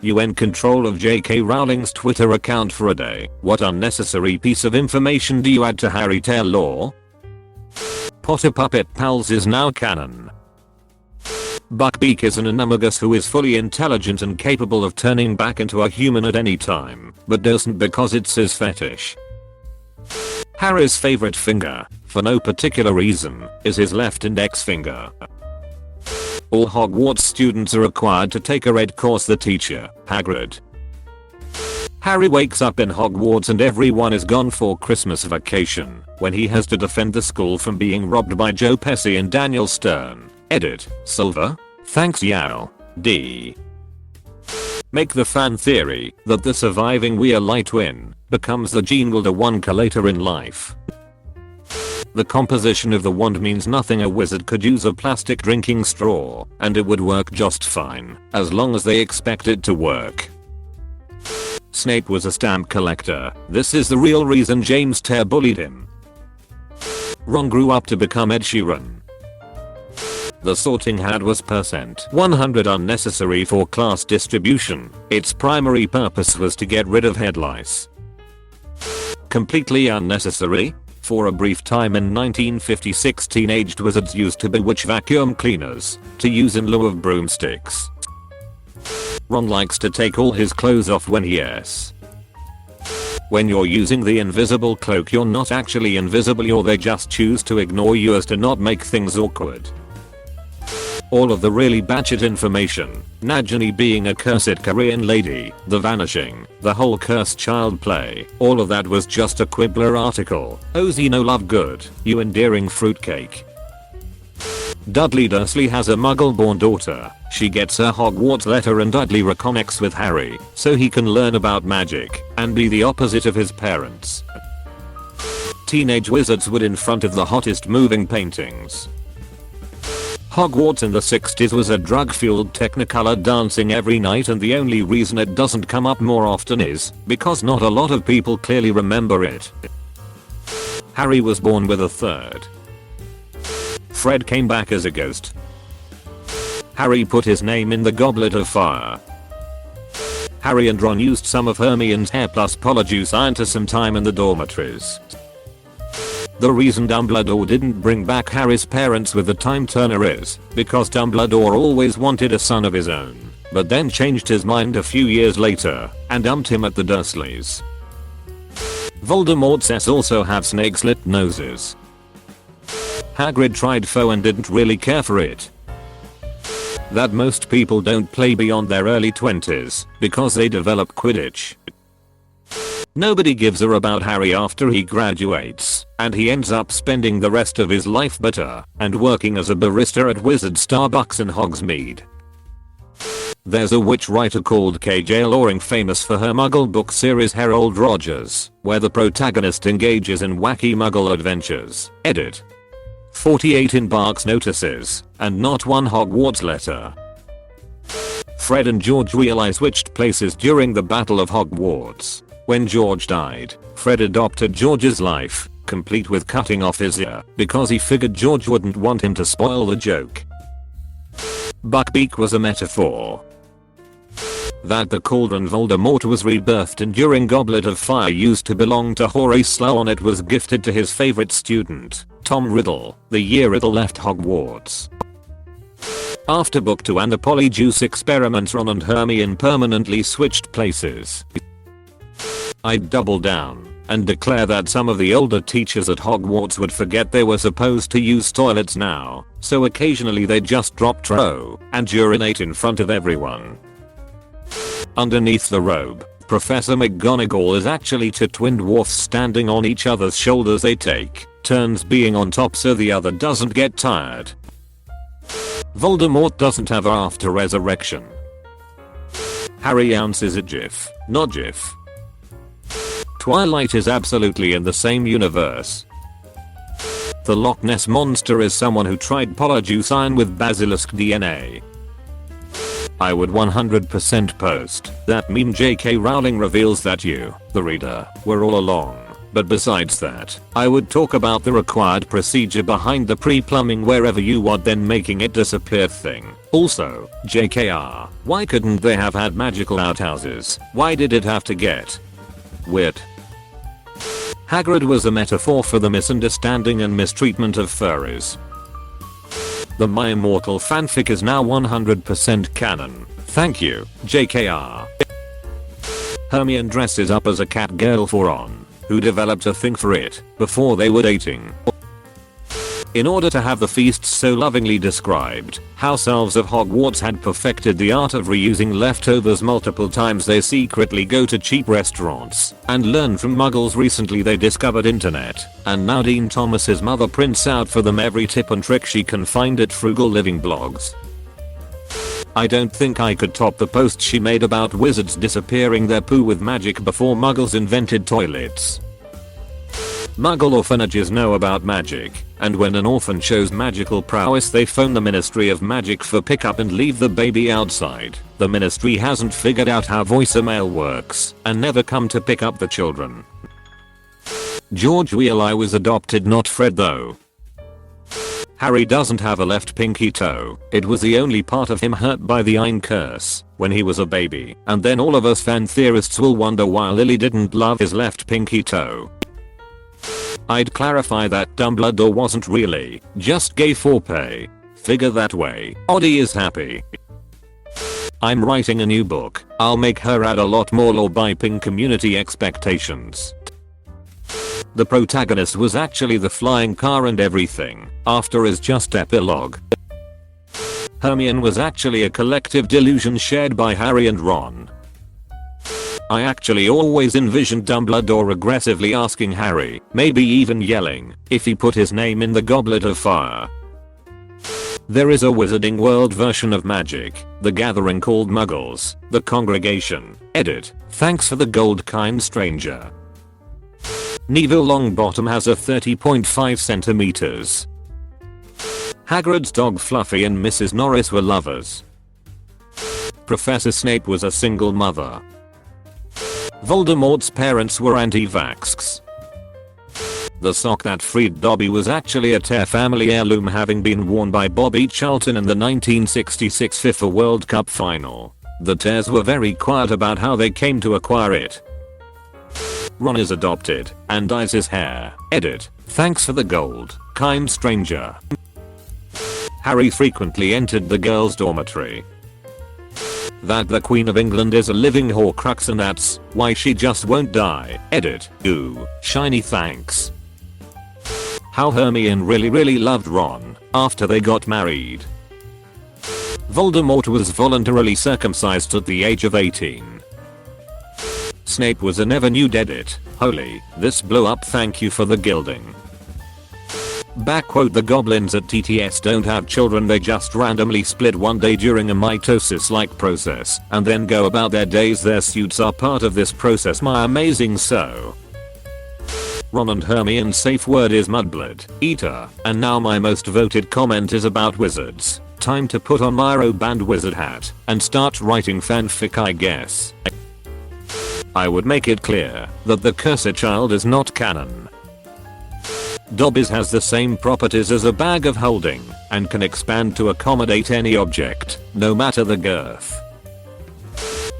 You in control of J.K. Rowling's Twitter account for a day. What unnecessary piece of information do you add to Harry Tale lore? Potter Puppet Pals is now canon. Buckbeak is an anumagus who is fully intelligent and capable of turning back into a human at any time, but doesn't because it's his fetish. Harry's favorite finger, for no particular reason, is his left index finger. All Hogwarts students are required to take a red course. The teacher, Hagrid. Harry wakes up in Hogwarts and everyone is gone for Christmas vacation, when he has to defend the school from being robbed by Joe Pesci and Daniel Stern. Edit, Silver. Thanks Yao. D. Make the fan theory that the surviving Weasley twin becomes the Gene Wilder Wonka later in life. The composition of the wand means nothing. A wizard could use a plastic drinking straw and it would work just fine, as long as they expect it to work. Snape was a stamp collector. This is the real reason James Terr bullied him. Ron grew up to become Ed Sheeran. The Sorting Hat was %100 unnecessary for class distribution. Its primary purpose was to get rid of head lice. Completely unnecessary. For a brief time in 1956, teenaged wizards used to bewitch vacuum cleaners to use in lieu of broomsticks. Ron likes to take all his clothes off when he yes. When you're using the invisible cloak, you're not actually invisible, or they just choose to ignore you as to not make things awkward. All of the really batshit information, Nagini being a cursed Korean lady, The Vanishing, the whole cursed child play, all of that was just a Quibbler article. Ozzy no love good, you endearing fruitcake. Dudley Dursley has a muggle-born daughter. She gets her Hogwarts letter and Dudley reconnects with Harry so he can learn about magic and be the opposite of his parents. Teenage wizards would in front of the hottest moving paintings. Hogwarts in the 60s was a drug-fueled Technicolor dancing every night, and the only reason it doesn't come up more often is because not a lot of people clearly remember it. Harry was born with a third. Fred came back as a ghost. Harry put his name in the Goblet of Fire. Harry and Ron used some of Hermione's hair plus Polyjuice Iron to some time in the dormitories. The reason Dumbledore didn't bring back Harry's parents with the time turner is because Dumbledore always wanted a son of his own, but then changed his mind a few years later and dumped him at the Dursleys. Voldemort's S also have snake-slit noses. Hagrid tried Foe and didn't really care for it. That most people don't play beyond their early 20s because they develop Quidditch. Nobody gives a about Harry after he graduates, and he ends up spending the rest of his life bitter and working as a barista at Wizard Starbucks in Hogsmeade. There's a witch writer called K.J. Loring, famous for her Muggle book series Harold Rogers, where the protagonist engages in wacky Muggle adventures. Edit. 48 embarks notices, and not one Hogwarts letter. Fred and George realize switched places during the Battle of Hogwarts. When George died, Fred adopted George's life, complete with cutting off his ear, because he figured George wouldn't want him to spoil the joke. Buckbeak was a metaphor. That the cauldron Voldemort was rebirthed in during Goblet of Fire used to belong to Horace Slughorn. It was gifted to his favorite student, Tom Riddle, the year Riddle left Hogwarts. After Book 2 and the Polyjuice experiments, Ron and Hermione permanently switched places. I'd double down and declare that some of the older teachers at Hogwarts would forget they were supposed to use toilets now, so occasionally they'd just drop trow and urinate in front of everyone. Underneath the robe, Professor McGonagall is actually two twin dwarfs standing on each other's shoulders. They take turns being on top so the other doesn't get tired. Voldemort doesn't have a after resurrection. Harry Ounce is a GIF, not GIF. Twilight is absolutely in the same universe. The Loch Ness Monster is someone who tried Polyjuice Iron with basilisk DNA. I would 100% post that meme J.K. Rowling reveals that you, the reader, were all along. But besides that, I would talk about the required procedure behind the pre-plumbing wherever you want then making it disappear thing. Also, JKR, why couldn't they have had magical outhouses? Why did it have to get weird? Hagrid was a metaphor for the misunderstanding and mistreatment of furries. The My Immortal fanfic is now 100% canon. Thank you, JKR. Hermione dresses up as a cat girl for Ron, who developed a thing for it before they were dating. In order to have the feast so lovingly described, house elves of Hogwarts had perfected the art of reusing leftovers multiple times. They secretly go to cheap restaurants and learn from muggles. Recently they discovered internet, and now Dean Thomas's mother prints out for them every tip and trick she can find at Frugal Living blogs. I don't think I could top the post she made about wizards disappearing their poo with magic before muggles invented toilets. Muggle orphanages know about magic, and when an orphan shows magical prowess they phone the Ministry of Magic for pickup and leave the baby outside. The ministry hasn't figured out how voicemail works and never come to pick up the children. George Weasley was adopted, not Fred though. Harry doesn't have a left pinky toe. It was the only part of him hurt by the Iron Curse when he was a baby, and then all of us fan theorists will wonder why Lily didn't love his left pinky toe. I'd clarify that Dumbledore wasn't really just gay for pay. Figure that way. Oddie is happy. I'm writing a new book. I'll make her add a lot more lore byping community expectations. The protagonist was actually the flying car and everything after is just epilogue. Hermione was actually a collective delusion shared by Harry and Ron. I actually always envisioned Dumbledore aggressively asking Harry, maybe even yelling, if he put his name in the Goblet of Fire. There is a Wizarding World version of Magic: The Gathering called Muggles, The Congregation. Edit. Thanks for the gold, kind stranger. Neville Longbottom has a 30.5 centimeters. Hagrid's dog Fluffy and Mrs. Norris were lovers. Professor Snape was a single mother. Voldemort's parents were anti-vaxxers. The sock that freed Dobby was actually a Tear family heirloom, having been worn by Bobby Charlton in the 1966 FIFA World Cup final. The Tears were very quiet about how they came to acquire it. Ron is adopted and dyes his hair. Edit. Thanks for the gold, kind stranger. Harry frequently entered the girls' dormitory. That the Queen of England is a living Horcrux and that's why she just won't die. Edit. Ooh, shiny thanks. How Hermione really loved Ron after they got married. Voldemort was voluntarily circumcised at the age of 18. Snape was a never nude. Edit. Holy, this blew up, thank you for the gilding. Backquote: the goblins at TTS don't have children, they just randomly split one day during a mitosis like process and then go about their days. Their suits are part of this process. My amazing. So Ron and Hermione's safe word is Mudblood Eater. And now my most voted comment is about wizards. Time to put on my robe and wizard hat and start writing fanfic, I guess. I would make it clear that the Cursed Child is not canon. Dobby's has the same properties as a bag of holding and can expand to accommodate any object, no matter the girth.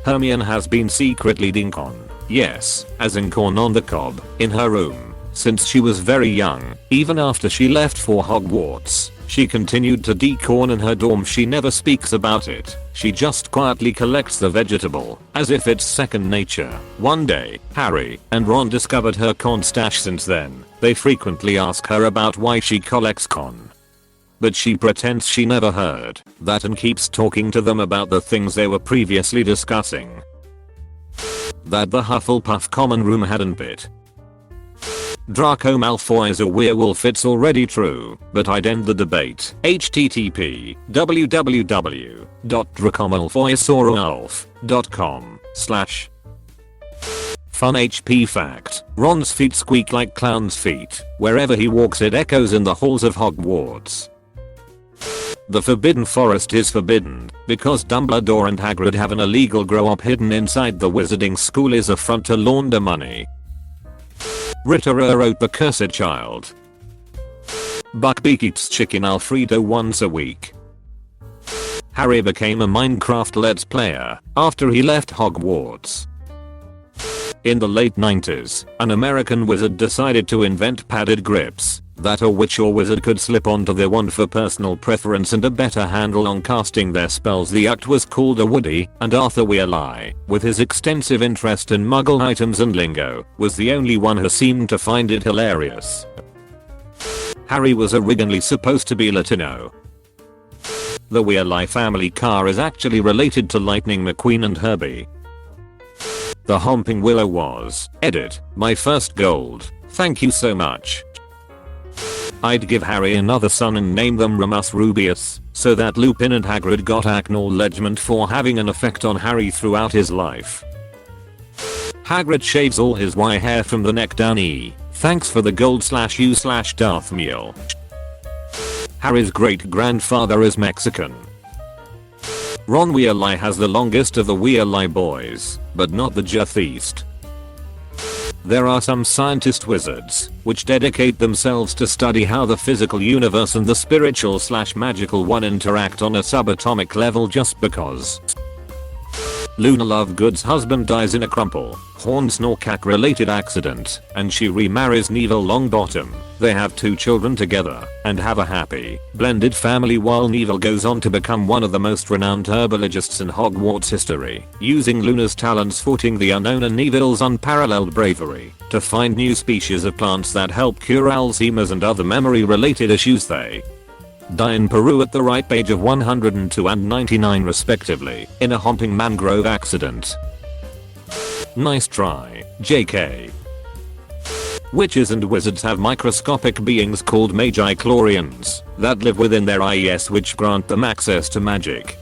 Hermione has been secretly dinkorn, yes, as in corn on the cob, in her room, since she was very young. Even after she left for Hogwarts, she continued to decorn in her dorm. She never speaks about it. She just quietly collects the vegetable, as if it's second nature. One day, Harry and Ron discovered her corn stash. Since then, they frequently ask her about why she collects corn. But she pretends she never heard that and keeps talking to them about the things they were previously discussing. That the Hufflepuff common room hadn't bit Draco Malfoy is a werewolf, it's already true, but I'd end the debate. http www.dracomalfoysorowolf.com/ Fun HP fact: Ron's feet squeak like clown's feet. Wherever he walks it echoes in the halls of Hogwarts. The Forbidden Forest is forbidden because Dumbledore and Hagrid have an illegal grow-up hidden inside the Wizarding School is a front to launder money. Ritter wrote The Cursed Child. Buckbeak eats chicken Alfredo once a week. Harry became a Minecraft Let's Player after he left Hogwarts. In the late 90s, an American wizard decided to invent padded grips that a witch or wizard could slip onto their wand for personal preference and a better handle on casting their spells. The act was called a woody, and Arthur Weasley, with his extensive interest in muggle items and lingo, was the only one who seemed to find it hilarious. Harry was originally supposed to be Latino. The Weasley family car is actually related to Lightning McQueen and Herbie. The Homping Willow was, edit, my first gold, thank you so much. I'd give Harry another son and name them Remus Rubius, so that Lupin and Hagrid got acknowledgement for having an effect on Harry throughout his life. Hagrid shaves all his Y hair from the neck down. Thanks for the gold/you/Darth Meal. Harry's great grandfather is Mexican. Ron Weasley has the longest of the Weasley boys, but not the Jethist. There are some scientist wizards which dedicate themselves to study how the physical universe and the spiritual/magical one interact on a subatomic level just because. Luna Lovegood's husband dies in a Crumple Hornsnorkak related accident, and she remarries Neville Longbottom. They have 2 children together and have a happy, blended family while Neville goes on to become one of the most renowned herbologists in Hogwarts history, using Luna's talents footing the unknown and Neville's unparalleled bravery to find new species of plants that help cure Alzheimer's and other memory related issues. They die in Peru at the ripe age of 102 and 99 respectively, in a Homping Mangrove accident. Nice try, JK. Witches and wizards have microscopic beings called Magi-Chlorians that live within their eyes, which grant them access to magic.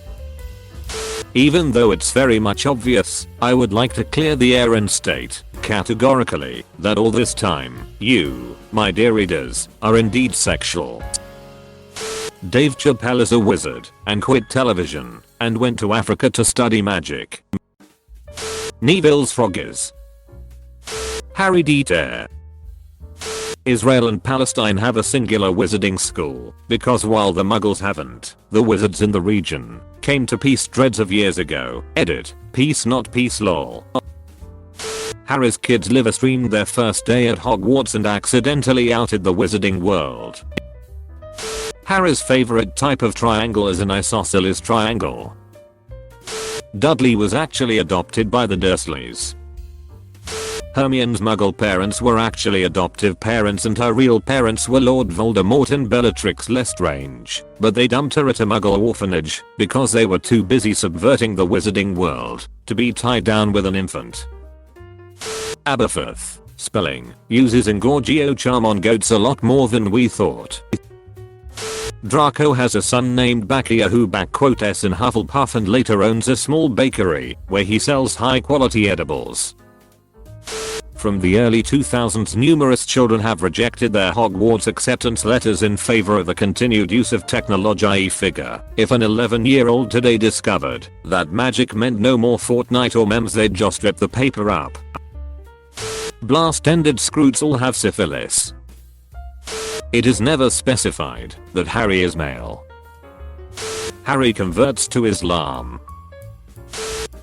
Even though it's very much obvious, I would like to clear the air and state, categorically, that all this time, you, my dear readers, are indeed sexual. Dave Chappelle is a wizard and quit television and went to Africa to study magic. Neville's frog is Harry Dieter. Israel and Palestine have a singular wizarding school because while the Muggles haven't, the wizards in the region came to peace dreads of years ago. Edit, peace not peace lol. Harry's kids live streamed their first day at Hogwarts and accidentally outed the wizarding world. Harry's favorite type of triangle is an isosceles triangle. Dudley was actually adopted by the Dursleys. Hermione's Muggle parents were actually adoptive parents and her real parents were Lord Voldemort and Bellatrix Lestrange, but they dumped her at a Muggle orphanage because they were too busy subverting the wizarding world to be tied down with an infant. Aberforth, spelling, uses Engorgio charm on goats a lot more than we thought. Draco has a son named Bakia who backquotes in Hufflepuff and later owns a small bakery where he sells high quality edibles. From the early 2000s, numerous children have rejected their Hogwarts acceptance letters in favor of the continued use of technology. Figure, if an 11-year-old today discovered that magic meant no more Fortnite or memes, they'd just rip the paper up. Blast-ended Scroots all have syphilis. It is never specified that Harry is male. Harry converts to Islam.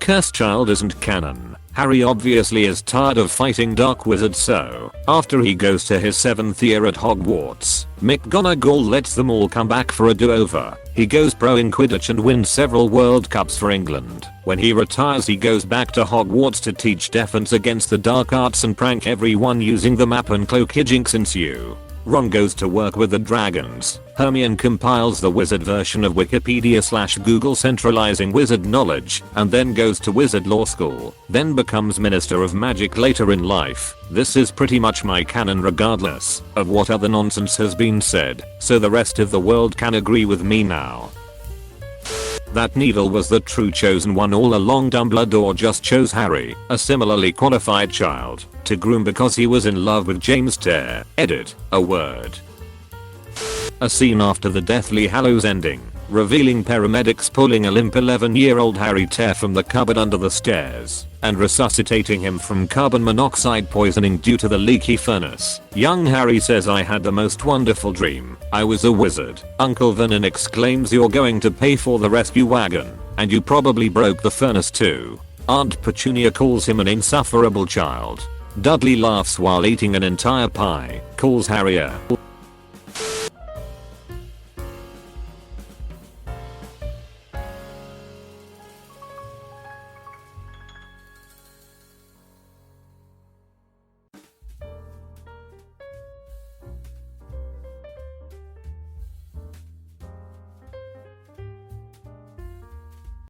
Cursed Child isn't canon. Harry obviously is tired of fighting dark wizards, so after he goes to his 7th year at Hogwarts, McGonagall lets them all come back for a do-over. He goes pro in Quidditch and wins several World Cups for England. When he retires, he goes back to Hogwarts to teach defense against the dark arts and prank everyone using the map and cloak. Hijinks ensue. Ron goes to work with the dragons. Hermione compiles the wizard version of Wikipedia/Google centralizing wizard knowledge and then goes to wizard law school, then becomes Minister of Magic later in life. This is pretty much my canon regardless of what other nonsense has been said, so the rest of the world can agree with me now. That Neville was the true chosen one all along. Dumbledore just chose Harry, a similarly qualified child, to groom because he was in love with James Tear. Edit, a word. A scene after the Deathly Hallows ending revealing paramedics pulling a limp 11-year-old Harry Tear from the cupboard under the stairs and resuscitating him from carbon monoxide poisoning due to the leaky furnace. Young Harry says, I had the most wonderful dream. I was a wizard. Uncle Vernon exclaims, you're going to pay for the rescue wagon. And you probably broke the furnace too. Aunt Petunia calls him an insufferable child. Dudley laughs while eating an entire pie, calls Harry a